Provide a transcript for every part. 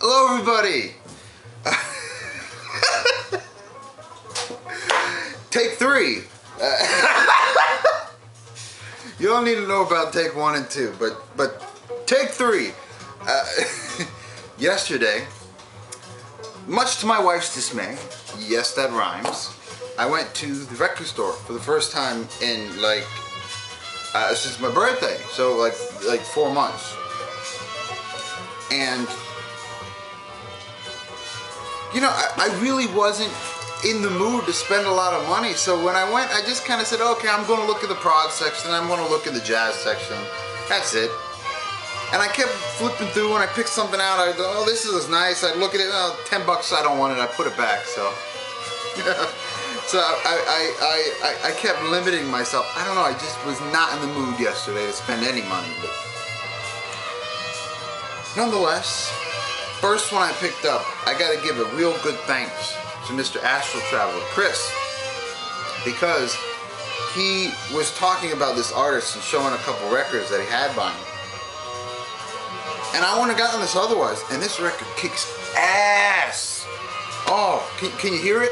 Hello everybody! Take 3. You don't need to know about take 1 and 2, but take 3. Yesterday, much to my wife's dismay, yes that rhymes, I went to the record store for the first time in like since my birthday, so like 4 months. And you know, I really wasn't in the mood to spend a lot of money, so when I went, I just kind of said, okay, I'm going to look at the prog section, I'm going to look at the jazz section, that's it. And I kept flipping through, and I picked something out, I go, oh, this is nice, I'd look at it, oh, $10, I don't want it, I put it back, so. So I kept limiting myself. I don't know, I just was not in the mood yesterday to spend any money. But nonetheless, first one I picked up, I gotta give a real good thanks to Mr. Astral Traveler, Chris, because he was talking about this artist and showing a couple records that he had by him. And I wouldn't have gotten this otherwise, and this record kicks ass. Oh, can you hear it?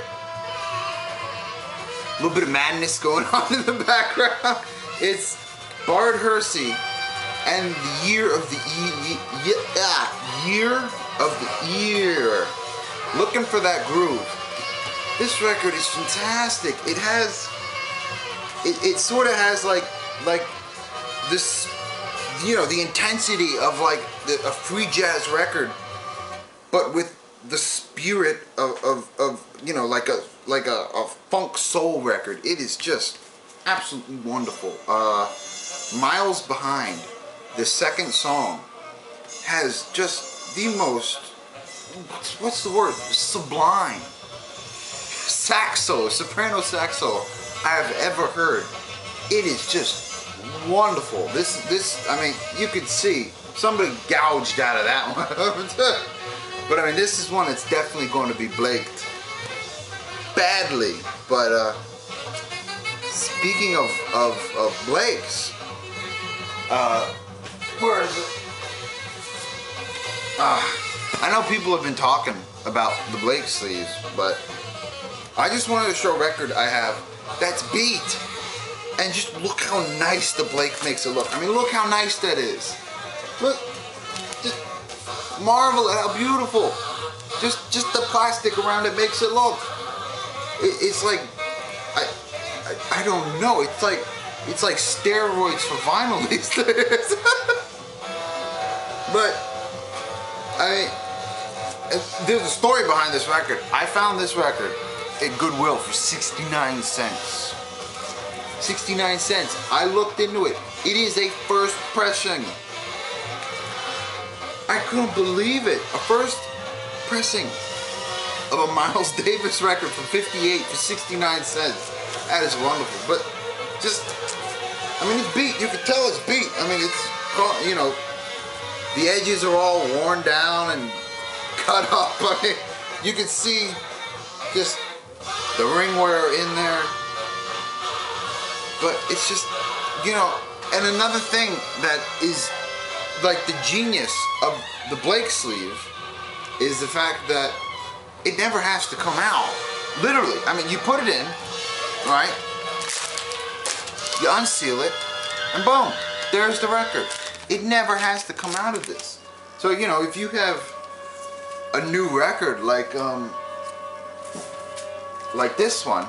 A little bit of madness going on in the background. It's Bard Hersey and the Year of the Ear. Looking for that groove. This record is fantastic. It has, it sort of has like this, you know, the intensity of like a free jazz record, but with the spirit of you know, like a funk soul record. It is just absolutely wonderful. Miles Behind, the second song, has just the most, what's the word, sublime saxo, soprano saxo I have ever heard. It is just wonderful. This I mean, you could see somebody gouged out of that one. But I mean, this is one that's definitely going to be blaked badly. But speaking of Blakes, where is it? I know people have been talking about the Blake sleeves, but I just wanted to show a record I have that's beat. And just look how nice the Blake makes it look. I mean, look how nice that is. Look, just marvel at how beautiful. Just the plastic around it makes it look. It's like, I don't know. It's like steroids for vinyl these days. But I mean, there's a story behind this record. I found this record at Goodwill for 69 cents. 69 cents. I looked into it. It is a first pressing. I couldn't believe it. A first pressing of a Miles Davis record from '58 for 69 cents. That is wonderful. But just, I mean, it's beat. You can tell it's beat. I mean, it's, you know, the edges are all worn down and cut up. I mean, you can see just the ring wear in there. But it's just, you know, and another thing that is like the genius of the Blake sleeve is the fact that it never has to come out. Literally. I mean, you put it in, right? You unseal it, and boom, there's the record. It never has to come out of this. So, you know, if you have a new record like this one,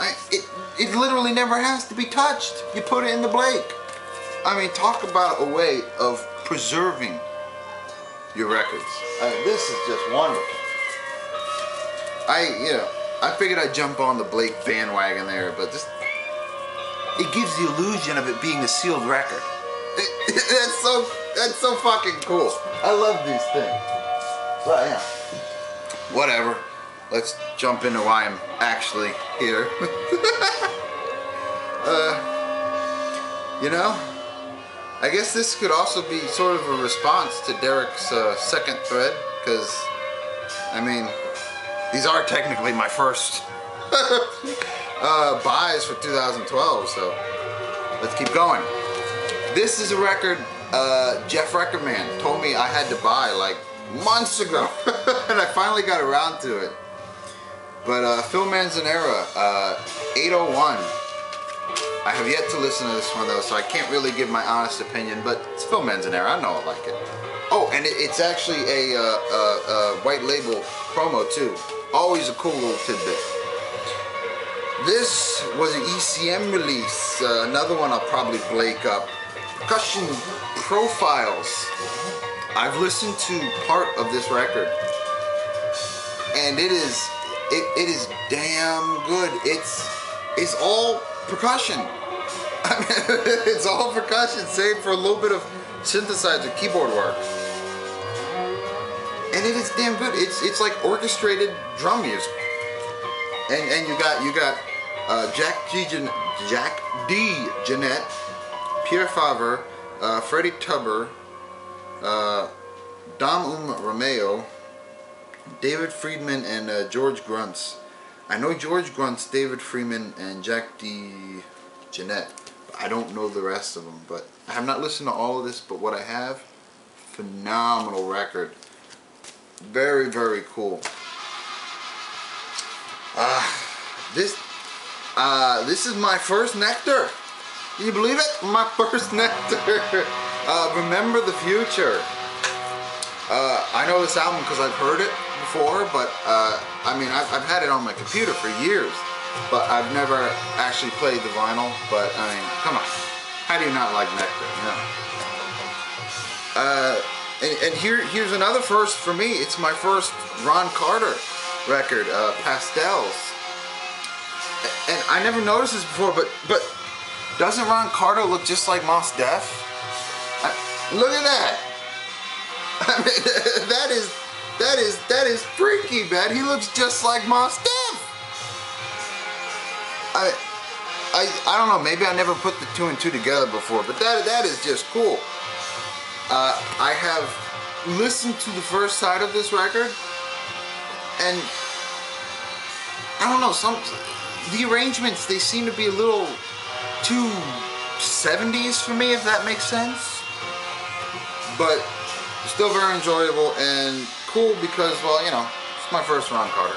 it literally never has to be touched. You put it in the Blake. I mean, talk about a way of preserving your records. I mean, this is just wonderful. I figured I'd jump on the Blake bandwagon there, but just, it gives the illusion of it being a sealed record. That's so fucking cool. I love these things. But yeah, whatever. Let's jump into why I'm actually here. You know, I guess this could also be sort of a response to Dereck's second thread, because, I mean, these are technically my first buys for 2012, so let's keep going. This is a record Jeff Recordman told me I had to buy like months ago, and I finally got around to it. But Phil Manzanera, 801. I have yet to listen to this one though, so I can't really give my honest opinion, but it's Phil Manzanera, I know I like it. Oh, and it's actually a white label promo too. Always a cool little tidbit. This was an ECM release, another one I'll probably blake up. Percussion Profiles. I've listened to part of this record, and it is damn good. It's all percussion. I mean, it's all percussion, save for a little bit of synthesizer keyboard work, and it is damn good. It's like orchestrated drum music, and you got Jack D. Jeanette, Pierre Favre, Freddie Tubber, Dom Romeo, David Friedman, and George Gruntz. I know George Gruntz, David Friedman, and Jack D. Jeanette. I don't know the rest of them, but I have not listened to all of this, but what I have, phenomenal record. Very, very cool. This is my first Nectar. Can you believe it? My first Nectar. Remember the Future. I know this album because I've heard it before, but I mean, I've had it on my computer for years, but I've never actually played the vinyl. But I mean, come on, how do you not like Nectar? You know. And here's another first for me. It's my first Ron Carter record, Pastels. And I never noticed this before, but doesn't Ron Carter look just like Mos Def? Look at that. I mean, that is freaky, man. He looks just like Mos Def. I don't know. Maybe I never put the two and two together before, but that is just cool. I have listened to the first side of this record, and I don't know. The arrangements, they seem to be a little too 70s for me, if that makes sense. But still very enjoyable and cool because, well, you know, it's my first Ron Carter.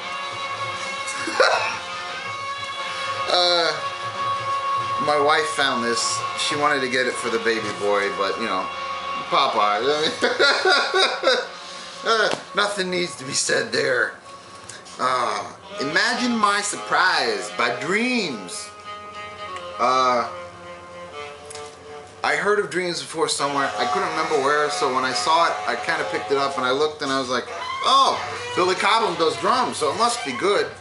My wife found this. She wanted to get it for the baby boy, but, you know, Popeye. Nothing needs to be said there. Imagine My Surprise by Dreams. I heard of Dreams before somewhere. I couldn't remember where, so when I saw it, I kind of picked it up and I looked and I was like, oh, Billy Cobham does drums, so it must be good.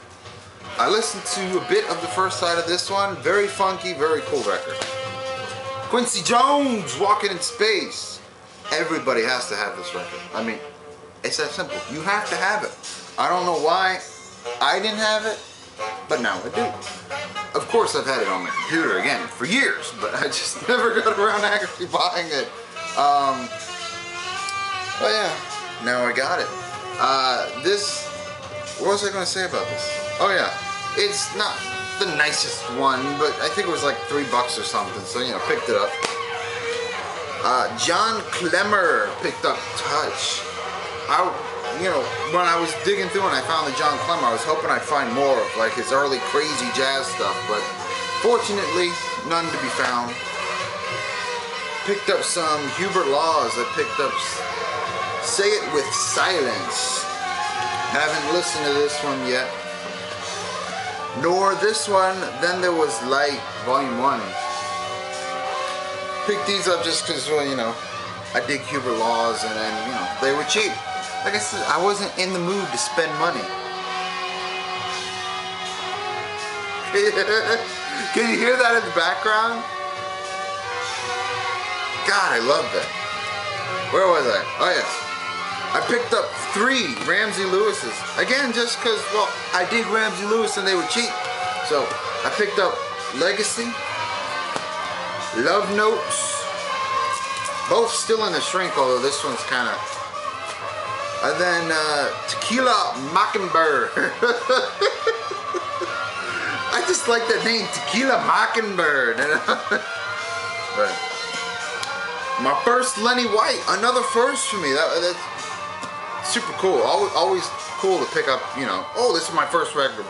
I listened to a bit of the first side of this one. Very funky, very cool record. Quincy Jones, Walking in Space. Everybody has to have this record. I mean, it's that simple. You have to have it. I don't know why I didn't have it, but now I do. Of course, I've had it on my computer again for years, but I just never got around to actually buying it. But yeah, now I got it. What was I going to say about this? Oh yeah, it's not the nicest one, but I think it was like $3 or something, so you know, picked it up. John Clemmer picked up Touch. You know, when I was digging through and I found the John Clemmer, I was hoping I'd find more of like his early crazy jazz stuff, but fortunately, none to be found. Picked up some Hubert Laws. I picked up Say It With Silence. Haven't listened to this one yet. Nor this one. Then There Was Light, Volume 1. Picked these up just because, well, you know, I dig Hubert Laws, and then, you know, they were cheap. Like I said, I wasn't in the mood to spend money. Can you hear that in the background? God, I love that. Where was I? Oh yes. I picked up 3 Ramsey Lewis's. Again, just because, well, I dig Ramsey Lewis and they were cheap. So, I picked up Legacy, Love Notes, both still in the shrink, although this one's kind of... And then Tequila Mockingbird. I just like that name, Tequila Mockingbird. But my first Lenny White, another first for me. super cool. Always cool to pick up, you know, oh, this is my first record.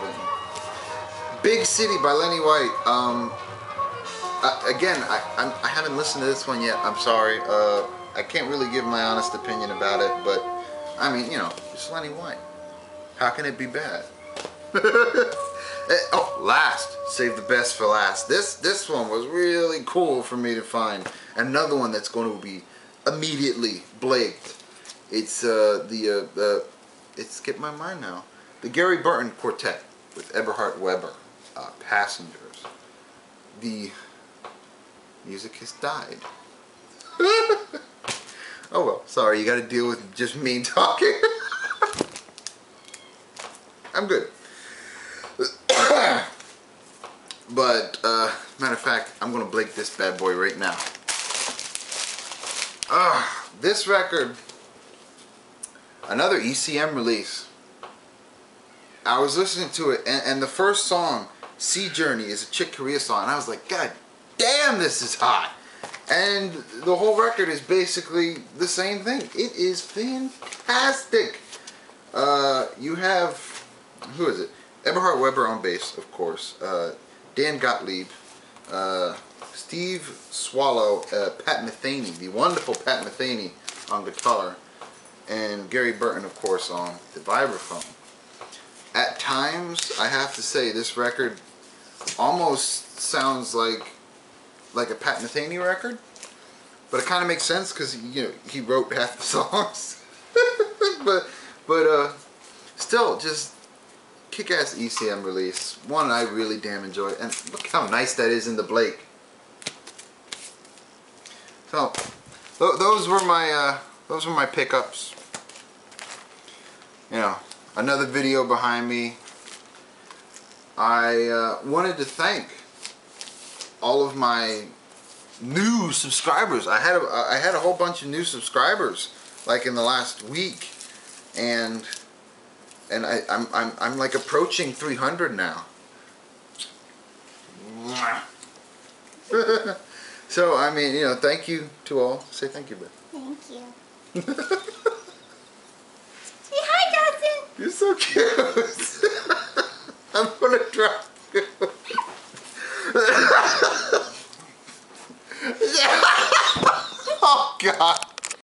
Big City by Lenny White. Again, I haven't listened to this one yet. I'm sorry. I can't really give my honest opinion about it, but I mean, you know, it's Lenny White. How can it be bad? Oh, last. Save the best for last. This one was really cool for me to find. Another one that's going to be immediately blaked. It's it skipped my mind now. The Gary Burton Quartet with Eberhard Weber. Passengers. The music has died. Oh well, sorry, you gotta deal with just me talking. I'm good. But, matter of fact, I'm gonna blake this bad boy right now. This record, another ECM release. I was listening to it, and the first song, Sea Journey, is a Chick Corea song, and I was like, God damn, this is hot. And the whole record is basically the same thing. It is fantastic. You have, who is it? Eberhard Weber on bass, of course. Dan Gottlieb, Steve Swallow, Pat Metheny, the wonderful Pat Metheny on guitar, and Gary Burton, of course, on the vibraphone. At times, I have to say, this record almost sounds like a Pat Metheny record, but it kind of makes sense because, you know, he wrote half the songs. but still, just kick-ass ECM release. One I really damn enjoy, and look how nice that is in the Blake. So those were my pickups. You know, another video behind me. I wanted to thank all of my new subscribers. I had a whole bunch of new subscribers like in the last week, and I'm like approaching 300 now. So I mean, you know, thank you to all. Say thank you, Beth. Thank you. Say hi, Dawson. You're so cute. I'm gonna drop.